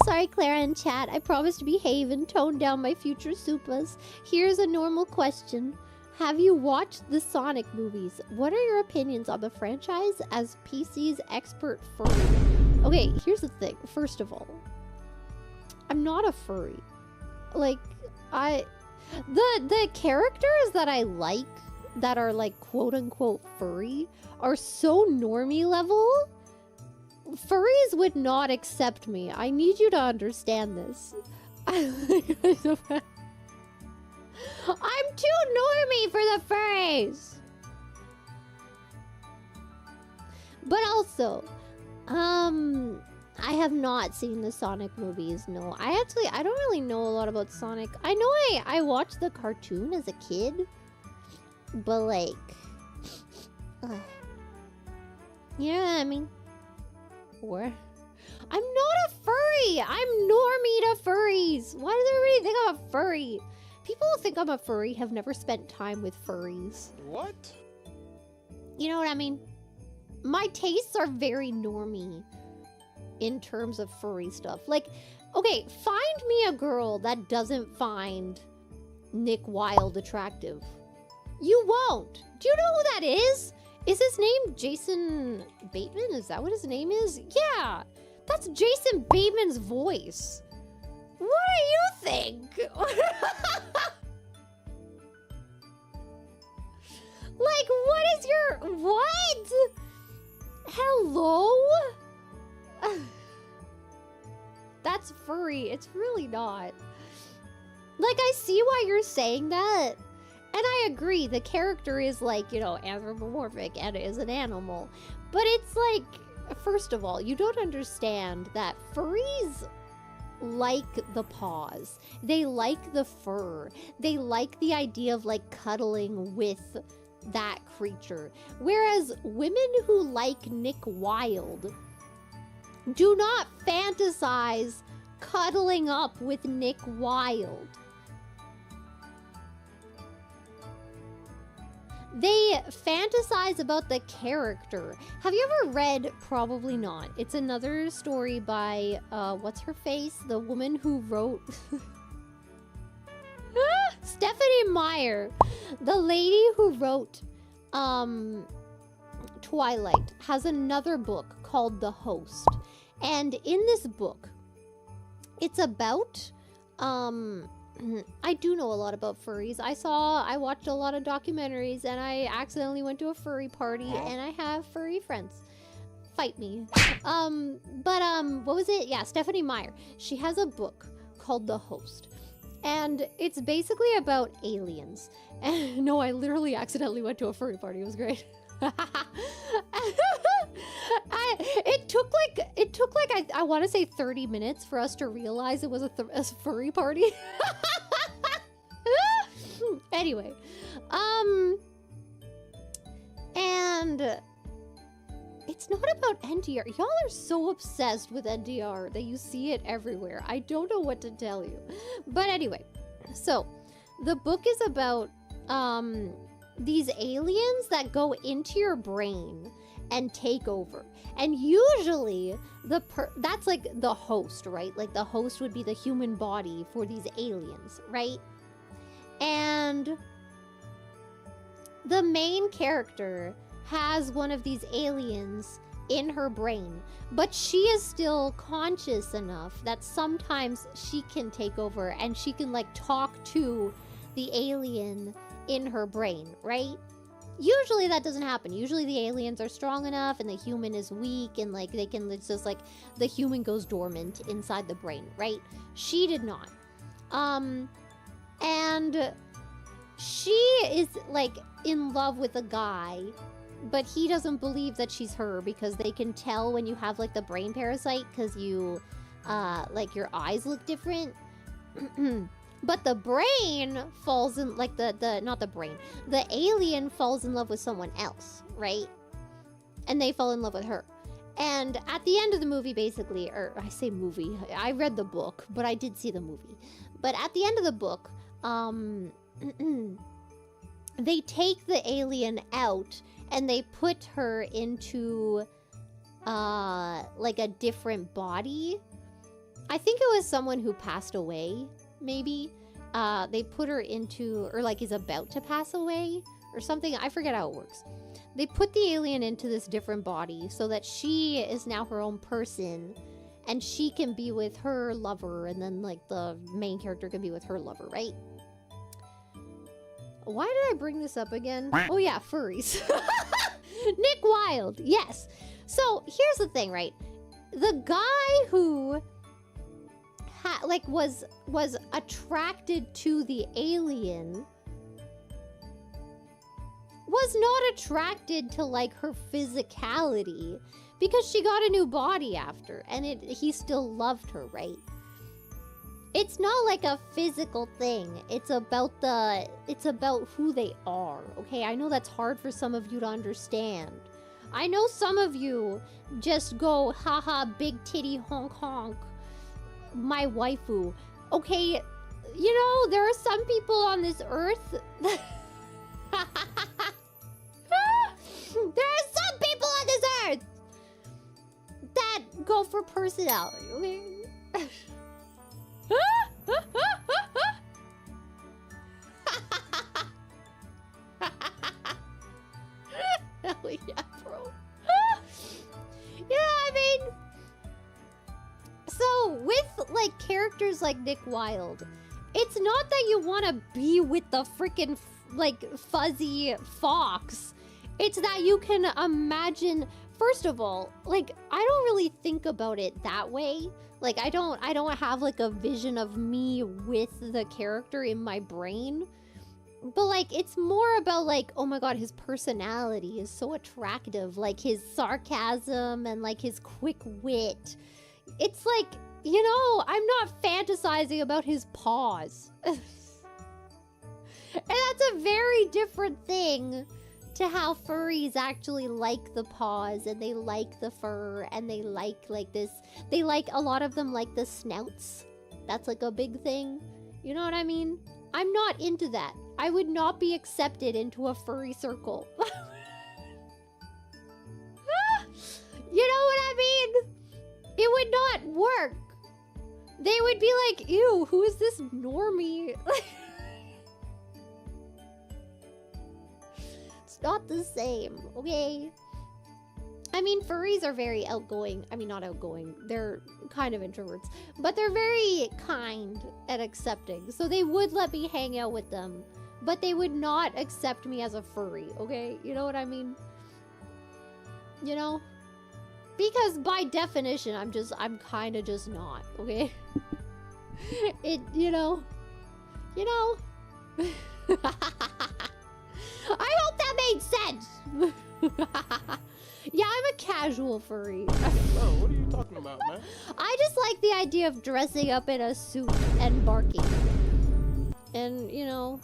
Sorry, Clara in chat. I promise to behave and tone down my future supas. Here's a normal question. Have you watched the Sonic movies? What are your opinions on the franchise as PC's expert furry? Okay, here's the thing. First of all, I'm not a furry. Like, the characters that I like that are like quote-unquote furry are so normie level. Furries would not accept me. I need you to understand this. I'm too normie for the furries. But also, I have not seen the Sonic movies. No, I don't really know a lot about Sonic. I know I watched the cartoon as a kid, but like, you know what I mean? Or I'm not a furry. I'm normie to furries. Why does everybody think I'm a furry? People who think I'm a furry have never spent time with furries. What? You know what I mean? My tastes are very normie in terms of furry stuff. Like, okay, find me a girl that doesn't find Nick Wilde attractive. You won't. Do you know who that is? Is his name Jason Bateman? Is that what his name is? Yeah, that's Jason Bateman's voice. What do you think? Like, what is your... What? Hello? That's furry. It's really not. Like, I see why you're saying that. And I agree, the character is like, you know, anthropomorphic and is an animal. But it's like, first of all, you don't understand that furries like the paws. They like the fur. They like the idea of like cuddling with that creature. Whereas women who like Nick Wilde do not fantasize cuddling up with Nick Wilde. They fantasize about the character. Have you ever read, probably not, it's another story by, what's her face? The woman who wrote... Stephanie Meyer. The lady who wrote, Twilight, has another book called The Host. And in this book, it's about, I do know a lot about furries. I watched a lot of documentaries, and I accidentally went to a furry party, and I have furry friends. Fight me. What was it? Yeah, Stephanie Meyer. She has a book called The Host, and it's basically about aliens. And no, I literally accidentally went to a furry party. It was great. It took like I want to say 30 minutes for us to realize it was a furry party. Anyway, and it's not about NTR. Y'all are so obsessed with NTR that you see it everywhere. I don't know what to tell you. But anyway, so the book is about these aliens that go into your brain and take over. And usually that's like the host, right? Like the host would be the human body for these aliens, right? And the main character has one of these aliens in her brain, but she is still conscious enough that sometimes she can take over and she can like talk to the alien in her brain, right? Usually that doesn't happen. Usually the aliens are strong enough and the human is weak and like it's just like the human goes dormant inside the brain, right? She did not. And she is like in love with a guy, but he doesn't believe that she's her because they can tell when you have like the brain parasite because you like your eyes look different. But the brain falls in like the alien falls in love with someone else, right? And they fall in love with her. And at the end of the movie, basically, or I say movie, I read the book, but I did see the movie. But at the end of the book, they take the alien out and they put her into like a different body. I think it was someone who passed away, maybe. They put her into, or like is about to pass away or something. I forget how it works. They put the alien into this different body so that she is now her own person and she can be with her lover, and then like the main character can be with her lover, right? Why did I bring this up again? Oh yeah, furries. Nick Wilde, yes. So here's the thing, right? The guy who was attracted to the alien was not attracted to like her physicality, because she got a new body after, and he still loved her, right? It's not like a physical thing. It's about who they are, okay? I know that's hard for some of you to understand. I know some of you just go, haha, big titty honk honk, my waifu. Okay, you know, there are some people on this earth there are some people on this earth that go for personality, okay? Hell yeah, bro. You know what I mean? So, with, like, characters like Nick Wilde, it's not that you want to be with the freaking, like, fuzzy fox. It's that you can imagine... First of all, like, I don't really think about it that way. Like, I don't have, like, a vision of me with the character in my brain. But, like, it's more about, like, oh my god, his personality is so attractive. Like, his sarcasm and, like, his quick wit. It's like, you know, I'm not fantasizing about his paws. And that's a very different thing to how furries actually like the paws, and they like the fur, and they like this. They like, a lot of them like the snouts. That's like a big thing. You know what I mean? I'm not into that. I would not be accepted into a furry circle. You know what I mean? It would not work. They would be like, ew, who is this normie? It's not the same, okay? I mean, furries are very outgoing. I mean, not outgoing. They're kind of introverts. But they're very kind and accepting. So they would let me hang out with them. But they would not accept me as a furry, okay? You know what I mean? You know? Because by definition, I'm kind of just not, okay? You know? I hope that made sense! Yeah, I'm a casual furry. Oh, what are you talking about, man? I just like the idea of dressing up in a suit and barking. And, you know...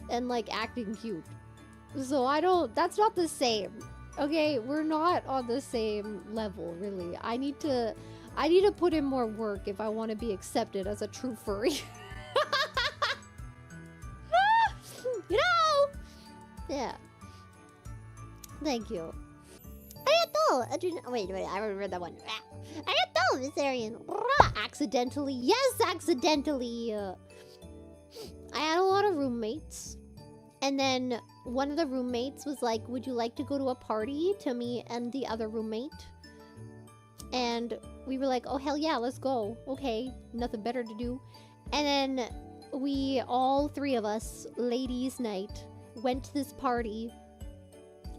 And, like, acting cute. So that's not the same. Okay, we're not on the same level, really. I need to put in more work if I want to be accepted as a true furry. You know? Yeah. Thank you. Arigato! Wait, I remember that one. Arigato, Miss Arian. Accidentally. Yes, accidentally. I had a lot of roommates. And then one of the roommates was like, would you like to go to a party? To me and the other roommate. And we were like, oh, hell yeah, let's go. Okay, nothing better to do. And then we, all three of us, ladies' night, went to this party.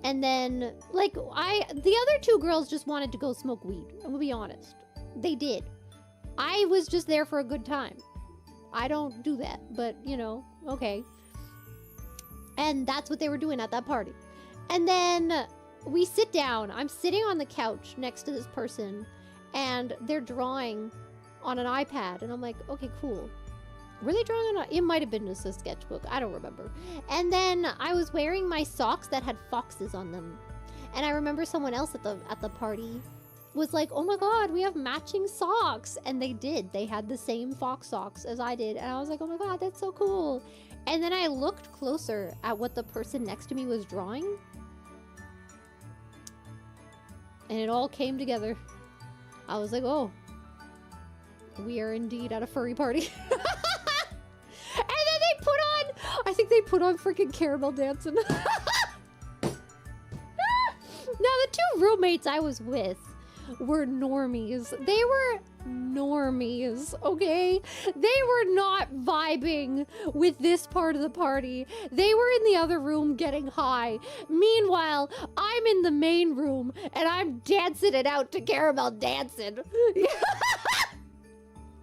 And then, like, the other two girls just wanted to go smoke weed. I'm gonna be honest. They did. I was just there for a good time. I don't do that, but, you know, okay. And that's what they were doing at that party. And then we sit down. I'm sitting on the couch next to this person, and they're drawing on an iPad. And I'm like, okay, cool. Were they drawing on it might have been just a sketchbook. I don't remember. And then I was wearing my socks that had foxes on them. And I remember someone else at the party was like, oh my god, we have matching socks. And they did. They had the same fox socks as I did. And I was like, oh my god, that's so cool. And then I looked closer at what the person next to me was drawing. And it all came together. I was like, oh, we are indeed at a furry party. And then they put on, I think they put on freaking caramel dancing. Now, the two roommates I was with were normies. They were normies, okay? They were not vibing with this part of the party. They were in the other room getting high. Meanwhile, I'm in the main room and I'm dancing it out to caramel dancing.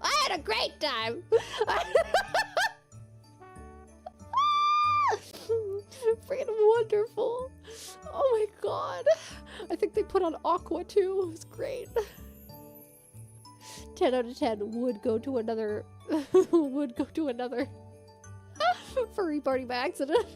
I had a great time. Freaking wonderful. Oh my god. I think they put on Aqua too. It was great. 10 out of 10 would go to another furry party by accident.